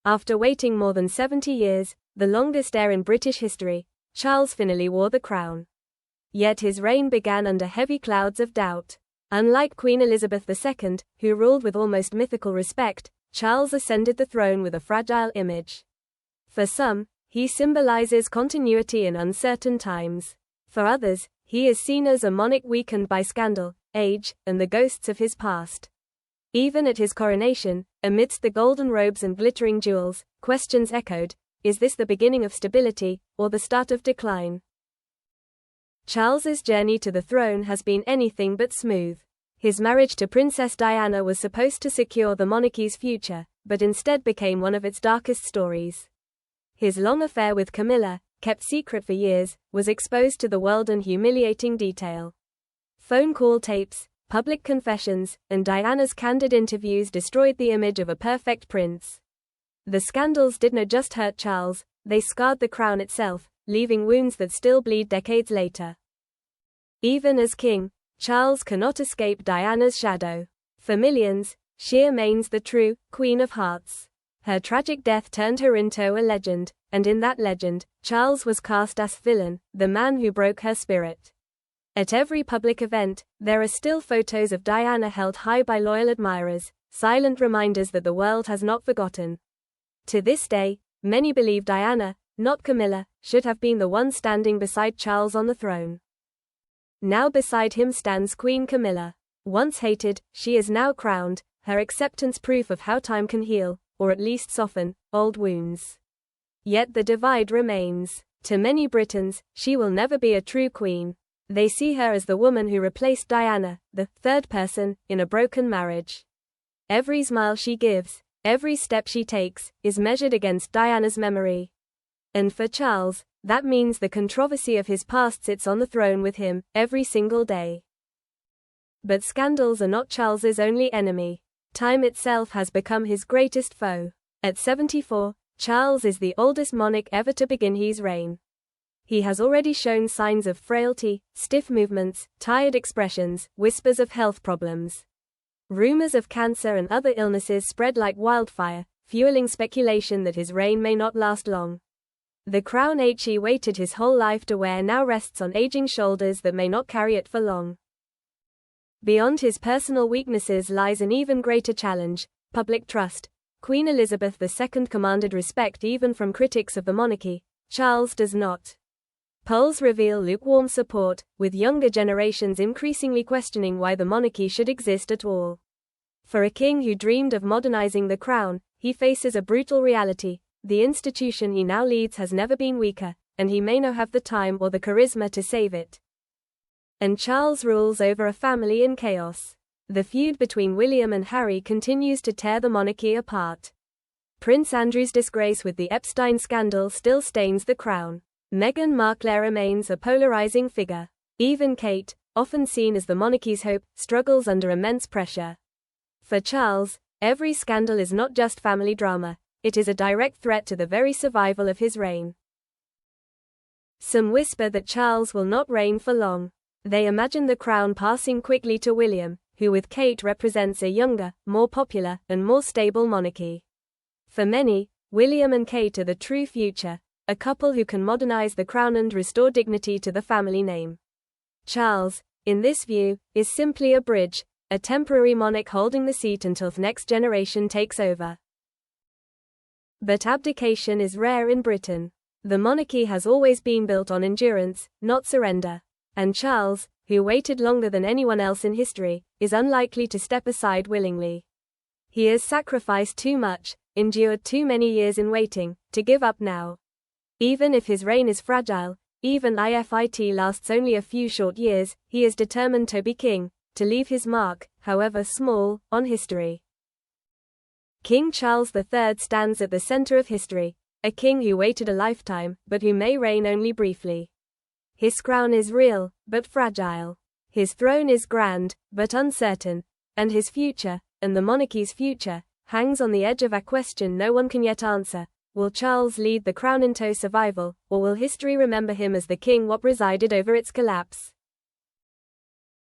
After waiting more than 70 years, the longest heir in British history, Charles finally wore the crown. Yet his reign began under heavy clouds of doubt. Unlike Queen Elizabeth II, who ruled with almost mythical respect, Charles ascended the throne with a fragile image. For some, he symbolizes continuity in uncertain times. For others, he is seen as a monarch weakened by scandal, age, and the ghosts of his past. Even at his coronation, amidst the golden robes and glittering jewels, questions echoed: is this the beginning of stability, or the start of decline? Charles's journey to the throne has been anything but smooth. His marriage to Princess Diana was supposed to secure the monarchy's future, but instead became one of its darkest stories. His long affair with Camilla, kept secret for years, was exposed to the world in humiliating detail. Phone call tapes, public confessions, and Diana's candid interviews destroyed the image of a perfect prince. The scandals didn't just hurt Charles, they scarred the crown itself, leaving wounds that still bleed decades later. Even as king, Charles cannot escape Diana's shadow. For millions, she remains the true Queen of Hearts. Her tragic death turned her into a legend, and in that legend, Charles was cast as villain, the man who broke her spirit. At every public event, there are still photos of Diana held high by loyal admirers, silent reminders that the world has not forgotten. To this day, many believe Diana, not Camilla, should have been the one standing beside Charles on the throne. Now beside him stands Queen Camilla. Once hated, she is now crowned, her acceptance proof of how time can heal, or at least soften, old wounds. Yet the divide remains. To many Britons, she will never be a true queen. They see her as the woman who replaced Diana, the third person, in a broken marriage. Every smile she gives, every step she takes, is measured against Diana's memory. And for Charles, that means the controversy of his past sits on the throne with him, every single day. But scandals are not Charles's only enemy. Time itself has become his greatest foe. At 74, Charles is the oldest monarch ever to begin his reign. He has already shown signs of frailty, stiff movements, tired expressions, whispers of health problems. Rumors of cancer and other illnesses spread like wildfire, fueling speculation that his reign may not last long. The crown he waited his whole life to wear now rests on aging shoulders that may not carry it for long. Beyond his personal weaknesses lies an even greater challenge: public trust. Queen Elizabeth II commanded respect even from critics of the monarchy. Charles does not. Polls reveal lukewarm support, with younger generations increasingly questioning why the monarchy should exist at all. For a king who dreamed of modernizing the crown, he faces a brutal reality: the institution he now leads has never been weaker, and he may not have the time or the charisma to save it. And Charles rules over a family in chaos. The feud between William and Harry continues to tear the monarchy apart. Prince Andrew's disgrace with the Epstein scandal still stains the crown. Meghan Markle remains a polarizing figure. Even Kate, often seen as the monarchy's hope, struggles under immense pressure. For Charles, every scandal is not just family drama, it is a direct threat to the very survival of his reign. Some whisper that Charles will not reign for long. They imagine the crown passing quickly to William, who with Kate represents a younger, more popular, and more stable monarchy. For many, William and Kate are the true future, a couple who can modernize the crown and restore dignity to the family name. Charles, in this view, is simply a bridge, a temporary monarch holding the seat until the next generation takes over. But abdication is rare in Britain. The monarchy has always been built on endurance, not surrender. And Charles, who waited longer than anyone else in history, is unlikely to step aside willingly. He has sacrificed too much, endured too many years in waiting, to give up now. Even if his reign is fragile, even if it lasts only a few short years, he is determined to be king, to leave his mark, however small, on history. King Charles III stands at the center of history, a king who waited a lifetime, but who may reign only briefly. His crown is real, but fragile. His throne is grand, but uncertain. And his future, and the monarchy's future, hangs on the edge of a question no one can yet answer. Will Charles lead the crown into survival, or will history remember him as the king what presided over its collapse?